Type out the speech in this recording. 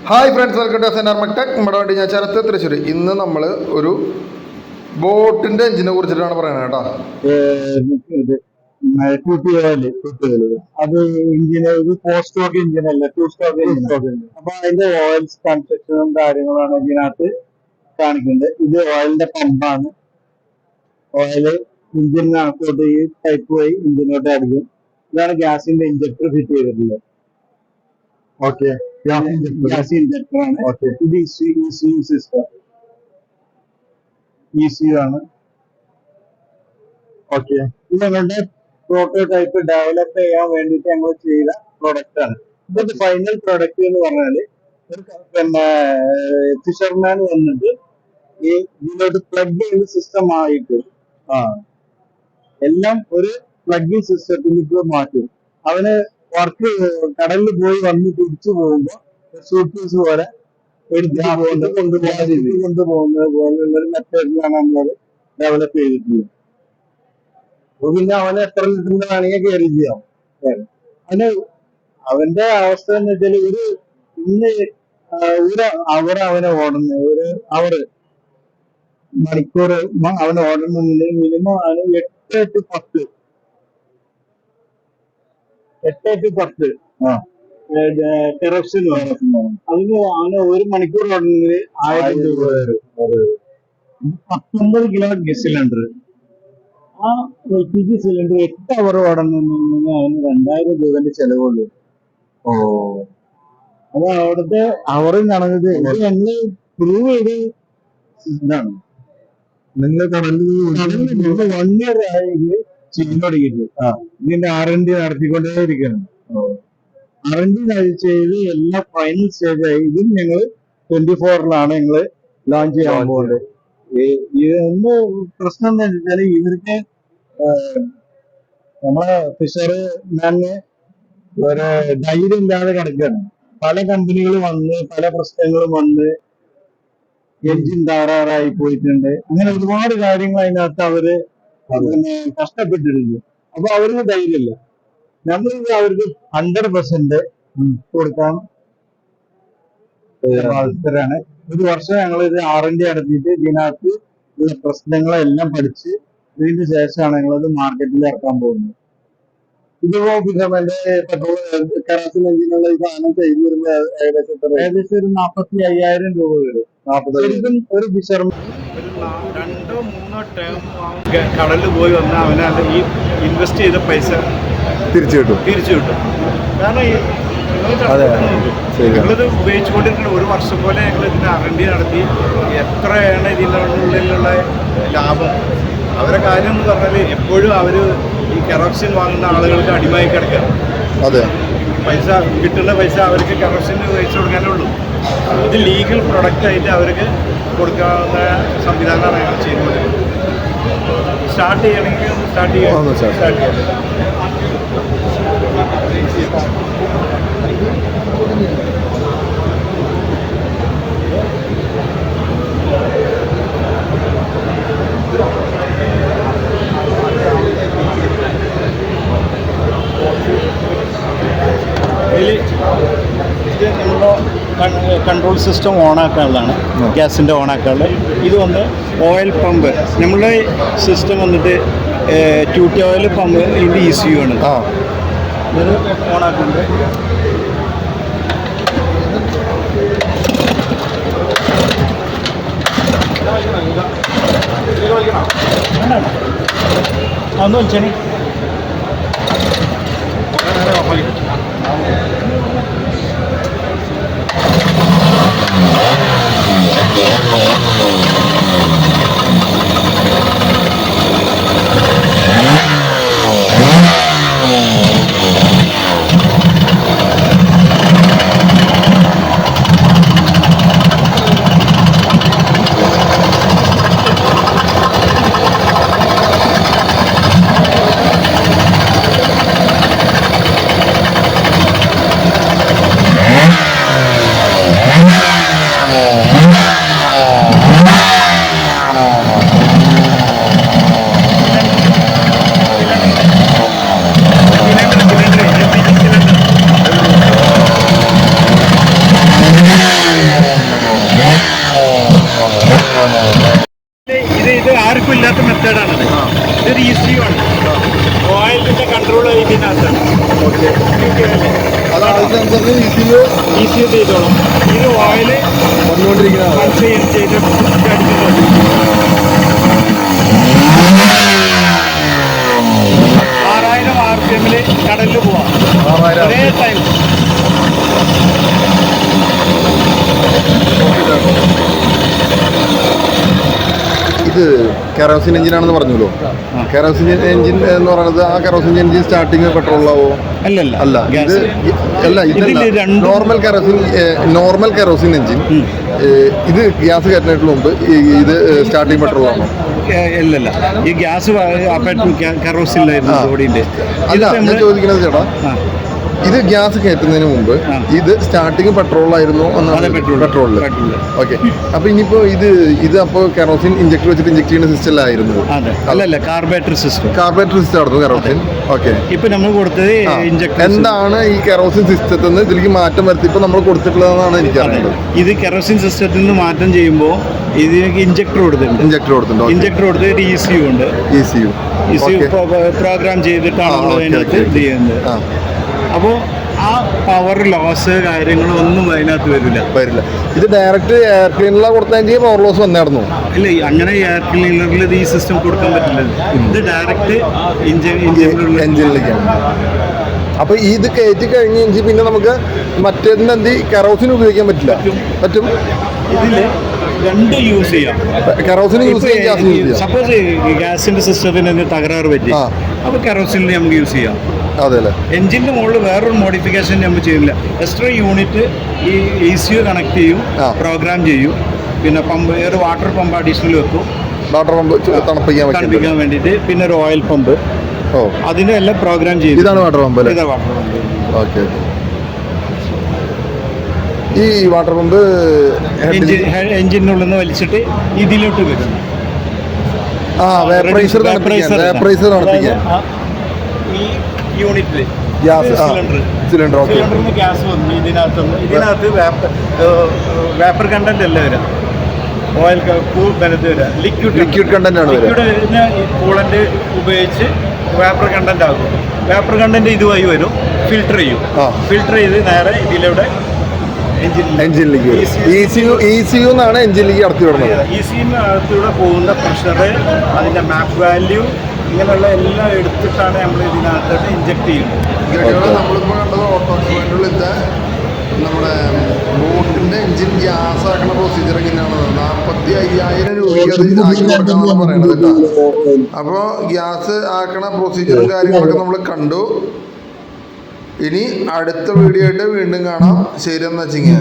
Hi friends, welcome to SNR Tech. നമ്മുടെ വണ്ടി ഞാൻ ചരത്ത് തൃശ്ശൂർ. ഇന്ന് നമ്മൾ ഒരു ബോട്ടിൻ്റെ എഞ്ചിനെ കുറിച്ചിട്ടാണ് പറയുന്നത് കേട്ടോ. അത് എഞ്ചിന് ഒരു 4 സ്റ്റോക്ക് എഞ്ചിൻ അല്ല, 2 സ്റ്റോക്ക് എഞ്ചിൻ. അപ്പൊ അതിന്റെ ഓയിൽസ് കൺസ്ട്രക്ഷനും കാര്യങ്ങളാണ് ഇതിനകത്ത് കാണിക്കുന്നത്. ഇത് ഓയിലിന്റെ പമ്പാണ്. ഓയില് എഞ്ചിനകത്തോട്ട് ഈ പൈപ്പ് വഴി എഞ്ചിനോട്ട് അടിക്കും. ഇതാണ് ഗ്യാസിന്റെ ഇഞ്ചക്ടർ ഫിറ്റ് ചെയ്തിട്ടുള്ളത്. ഓക്കെ, ഗ്യാസ് ഇഞ്ചക്ടർ ആണ്. ഇത് ECU സിസ്റ്റം, ECU ആണ്. ഓക്കെ, ഇത് ഞങ്ങളുടെ പ്രോട്ടോടൈപ്പ് ഡെവലപ്പ് ചെയ്യാൻ വേണ്ടിയിട്ട് ഞങ്ങൾ ചെയ്ത പ്രൊഡക്റ്റ് ആണ്. ഇതിന്റെ ഫൈനൽ പ്രൊഡക്റ്റ് എന്ന് പറഞ്ഞാല് പിന്നെ ഫിഷർമാൻ വന്നിട്ട് ഈ ഇതിലോട്ട് പ്ലഗ് ചെയ്യുന്ന സിസ്റ്റം ആയിട്ട് എല്ലാം ഒരു പ്ലഗിങ് സിസ്റ്റത്തിലേക്ക് മാറ്റും. അവന് വർക്ക് കടലിൽ പോയി വന്ന് തിരിച്ചു പോകുമ്പോ സൂട്ട്കേസ് പോലെ കൊണ്ടുപോകുന്നത് പോലുള്ള ഒരു മെത്തേഡിലാണ് നമ്മളത് ഡെവലപ്പ് ചെയ്തിട്ടുള്ളത്. അപ്പൊ പിന്നെ അവന് എത്ര ലിറ്ററിന്റെ വേണമെങ്കിൽ കയറി ചെയ്യാം. അവന്റെ അവസ്ഥ എന്ന് വെച്ചാൽ ഇന്ന് ഒരു അവനെ ഓടുന്ന ഒരു മണിക്കൂർ അവന് ഓടുന്നതിൽ മിനിമം അവന് 8 to 10 കറപ്ഷൻ അതിന് അവന് ഒരു മണിക്കൂർ ഓടുന്നതിൽ 1000 രൂപ വരും. 19 കിലോ സിലിണ്ടർ. ആ LPG സിലിണ്ടർ 8 അവർ ഓടണമെന്നുണ്ടെങ്കിൽ അവന് 2000 രൂപന്റെ ചെലവുള്ളൂ. അത് അവിടുത്തെ അവർ നടന്നത് ഞങ്ങള് പ്രൂവ് ചെയ്ത് ഇതാണ്. നിങ്ങൾ കടലിൽ 1 ഇയർ ആയി ഇത് ചെയ്യാൻ തുടങ്ങിയിട്ട്. ഇതിന്റെ R&D നടത്തിക്കൊണ്ടേയിരിക്കണം. R&D ചെയ്ത് എല്ലാ ഫൈനൽ സ്റ്റേജ് ആയി. ഇതിന് ഞങ്ങൾ 24-ലാണ് ഞങ്ങള് ലോഞ്ച് ചെയ്യാൻ പോകുന്നത്. ഇതൊന്ന് പ്രശ്നം എന്താ വെച്ചാല് ഇവർക്ക് നമ്മളെ ഫിഷർമാന് ഒരു ധൈര്യം ഇല്ലാതെ കിടക്കുകയാണ്. പല കമ്പനികൾ വന്ന് പല പ്രശ്നങ്ങളും വന്ന് എഞ്ചിൻ തകരാറായി പോയിട്ടുണ്ട്. അങ്ങനെ ഒരുപാട് കാര്യങ്ങൾ അതിനകത്ത് അവര് കഷ്ടപ്പെട്ടിട്ടുണ്ട്. അപ്പൊ അവർക്ക് ധൈര്യമില്ല. നമ്മളിത് അവർക്ക് 100% കൊടുക്കാൻ ആൾക്കാരാണ്. ഒരു വർഷം ഞങ്ങൾ ഇത് R&D നടത്തിയിട്ട് ഇതിനകത്ത് ഉള്ള പ്രശ്നങ്ങളെല്ലാം പഠിച്ച് ഇതിന് ശേഷമാണ് ഞങ്ങളത് മാർക്കറ്റിൽ ഇറക്കാൻ പോകുന്നത്. ഇതിപ്പോ ഫിഷർമാന്റെ പെട്രോൾ കറാസിൻ എഞ്ചിനുള്ള ഈ സാധനം ചെയ്തു വരുമ്പോ ഏകദേശം ഒരു 45,000 രൂപ വരും. ശരിക്കും ഒരു ഫിഷർമാൻ 2-3 ടേം കടലിൽ പോയി വന്നാൽ അവന് ഈ ഇൻവെസ്റ്റ് ചെയ്ത പൈസ തിരിച്ചു കിട്ടും. കാരണം ഞങ്ങളിത് ഉപയോഗിച്ചുകൊണ്ടിരിക്കുന്ന ഒരു വർഷം പോലെ ഞങ്ങൾ ഇതിന് R&D നടത്തി. എത്രയാണ് ഇതിനുള്ളിലുള്ള ലാഭം. അവരെ കാര്യം എന്ന് പറഞ്ഞാൽ എപ്പോഴും അവർ ഈ കറപ്ഷൻ വാങ്ങുന്ന ആളുകൾക്ക് അടിമായി കിടക്കുകയാണ്. അതെ, പൈസ കിട്ടുന്ന പൈസ അവർക്ക് കറപ്ഷന് പൈസ കൊടുക്കാനേ ഉള്ളൂ. ഇത് ലീഗൽ പ്രൊഡക്റ്റ് ആയിട്ട് അവർക്ക് കൊടുക്കാവുന്ന സംവിധാനമാണ് ഞങ്ങൾ ചെയ്യുന്നത്. സ്റ്റാർട്ട് ചെയ്യണമെങ്കിൽ സ്റ്റാർട്ട് ചെയ്യാം. ഇത് നമ്മുടെ കൺട്രോൾ സിസ്റ്റം ഓണാക്കാനുള്ളതാണ്. ഗ്യാസിൻ്റെ ഓണാക്കാനുള്ളത്. ഇത് വന്ന് ഓയിൽ പമ്പ്. നമ്മളുടെ സിസ്റ്റം വന്നിട്ട് 2T ഓയിൽ പമ്പ്. ഇതിൻ്റെ ECU ആണ്. ഇത് ഓണാക്കുന്നുണ്ട്. അതൊന്ന് വലിച്ചണി. ആർക്കും ഇല്ലാത്ത മെത്തേഡാണത്. ഇതൊരു ECU ആണ്. ഓയിലിന്റെ കൺട്രോൾ ഇതിനകത്താണ്. ഓക്കെ, അതാണ് സെൻസറിന് ECU ചെയ്തോളും. ഇത് ഓയിൽ വന്നുകൊണ്ടിരിക്കുന്നതാണ്. ചെയ്ത് അടിക്കുന്നത് 6000 RPM കടലിൽ പോവാം ഒരേ ടൈം. ഇത് കെറോസിൻ എഞ്ചിനാണെന്ന് പറഞ്ഞല്ലോ. കെറോസിൻ എഞ്ചിൻ എന്ന് പറയുന്നത് ആ കെറോസിൻ എഞ്ചിൻ സ്റ്റാർട്ടിങ് പെട്രോളാവോ? അല്ല, ഇതല്ല നോർമൽ കെറോസിൻ എഞ്ചിൻ. ഇത് ഗ്യാസ് കയറ്റുന്നതിന് മുമ്പ് ഇത് സ്റ്റാർട്ടിങ് പെട്രോളാണോ? ഇല്ലല്ല, ഈ ഗ്യാസ് കെറോസിനിലായിരുന്നു ബോഡിന്റെ. അല്ല, ഞാൻ ചോദിക്കുന്നത് ചേട്ടാ, ഇത് ഗ്യാസ് കയറ്റുന്നതിന് മുമ്പ് ഇത് സ്റ്റാർട്ടിങ് പെട്രോളായിരുന്നു? പെട്രോളിൽ. ഓക്കെ, അപ്പൊ ഇനിയിപ്പോ ഇത് അപ്പൊ കെറോസിൻ ഇഞ്ചക്ടർ വെച്ചിട്ട് ഇഞ്ചക്ട് ചെയ്യുന്ന സിസ്റ്റം അല്ലല്ല, കാർബറേറ്റർ സിസ്റ്റം ആയിരുന്നു കെറോസിൻ. ഓക്കെ, ഇപ്പൊ നമ്മൾ കൊടുത്തത് ഇഞ്ചക്ടർ. എന്താണ് ഈ കെറോസിൻ സിസ്റ്റത്തിൽ നിന്ന് ഇതിലേക്ക് മാറ്റം വരുത്തി ഇപ്പൊ നമ്മൾ കൊടുത്തിട്ടുള്ളതെന്നാണ് എനിക്ക് അറിയുന്നത്. ഇത് കെറോസിൻ സിസ്റ്റത്തിൽ നിന്ന് മാറ്റം ചെയ്യുമ്പോൾ ഇതിലേക്ക് ഇഞ്ചക്ടർ കൊടുത്തിട്ടുണ്ട്. ഇഞ്ചക്ടർ കൊടുത്ത് ഒരു ECU ഉണ്ട്. ECU പ്രോഗ്രാം ചെയ്തിട്ടാണ് നമ്മൾ അതിനകത്ത് ഇത് ചെയ്യുന്നത്. അപ്പോൾ ആ പവർ ലോസ് കാര്യങ്ങളൊന്നും അതിനകത്ത് വരില്ല. ഇത് ഡയറക്റ്റ് എയർ ക്ലീനറിലാണ് കൊടുത്തെങ്കിൽ പവർ ലോസ് വന്നായിരുന്നു. ഇല്ല, അങ്ങനെ എയർ ക്ലീനറിൽ ഈ സിസ്റ്റം കൊടുക്കാൻ പറ്റില്ല. ഇത് ഡയറക്റ്റ് എഞ്ചിനിലേക്കാണ്. അപ്പൊ ഇത് കയറ്റി കഴിഞ്ഞ് പിന്നെ നമുക്ക് മറ്റേതിന് കെറോസിൻ ഉപയോഗിക്കാൻ പറ്റും. ഇതില് രണ്ട് യൂസ് ചെയ്യാം. കെറോസിൻ യൂസ് ചെയ്യാം. സപ്പോസ് ഗ്യാസിന്റെ സിസ്റ്റത്തിന് തകരാറ് പറ്റി, അപ്പൊ കെറോസിനിൽ നമുക്ക് യൂസ് ചെയ്യാം. അതെല്ലേ. എഞ്ചിന്റെ മുകളിൽ വേറൊരു മോഡിഫിക്കേഷൻ നമ്മൾ ചെയ്യില്ല. എക്സ്ട്രാ യൂണിറ്റ് ഈ ECU കണക്ട് ചെയ്യും, പ്രോഗ്രാം ചെയ്യും. പിന്നെ പമ്പ്, ഒരു വാട്ടർ പമ്പ് അഡീഷണൽ വെക്കും, വാട്ടർ പമ്പ് തണുപ്പിക്കാൻ വേണ്ടിയിട്ട്. പിന്നെ ഒരു ഓയിൽ പമ്പ്, അതിനെല്ലാം പ്രോഗ്രാം ചെയ്യും. ഇതാണ് വാട്ടർ പമ്പ്. ഓക്കെ, ഈ വാട്ടർ പമ്പ് എഞ്ചിനുള്ളിൽ നിന്ന് വലിച്ചിട്ട് ഇതിലോട്ട് വരും. വേപ്പറൈസർ തണുപ്പിക്കാൻ ഈ യൂണിറ്റിൽ സിലിണ്ടർ സിലിണ്ടറിന് ഗ്യാസ് വന്നു. ഇതിനകത്ത് വേപ്പർ കണ്ടന്റ് അല്ല വരാം, ഓയിൽ വരാം, ലിക്വിഡ് കണ്ടന്റ് ആണ്. കൂളന്റ് ഉപയോഗിച്ച് വേപ്പർ കണ്ടന്റ് ആകും. വേപ്പർ കണ്ടന്റ് ഇതുവഴി വരും, ഫിൽട്ടർ ചെയ്ത് നേരെ ഇതിലൂടെ എഞ്ചിനിലേക്ക് ECU എന്നാണ് എഞ്ചിനിലേക്ക് കടത്തി വിടുന്നത്. ECU പോകുന്ന പ്രഷർ, അതിന്റെ മാപ്പ് വാല്യൂ, ഇങ്ങനെയുള്ള എല്ലാം എടുത്തിട്ടാണ് നമ്മൾ ഇതിനകത്തോട്ട് ഇഞ്ചക്ട് ചെയ്യുന്നത്. നമ്മളിപ്പോൾ കണ്ടത് ഓട്ടോമൊബൈലിലത്തെ നമ്മുടെ ബോട്ടിന്റെ എഞ്ചിൻ ഗ്യാസ് ആക്കുന്ന പ്രൊസീജിയർ എങ്ങനെയാണ്? 45,000 രൂപയ്ക്ക് അത് ആക്കി കൊടുക്കാന്നാണ് പറയണത് കേട്ടോ. അപ്പോൾ ഗ്യാസ് ആക്കണ പ്രൊസീജിയറും കാര്യങ്ങളൊക്കെ നമ്മൾ കണ്ടു. ഇനി അടുത്ത വീഡിയോ ആയിട്ട് വീണ്ടും കാണാം. ശരി എന്നാ വെച്ചിങ്ങനെ.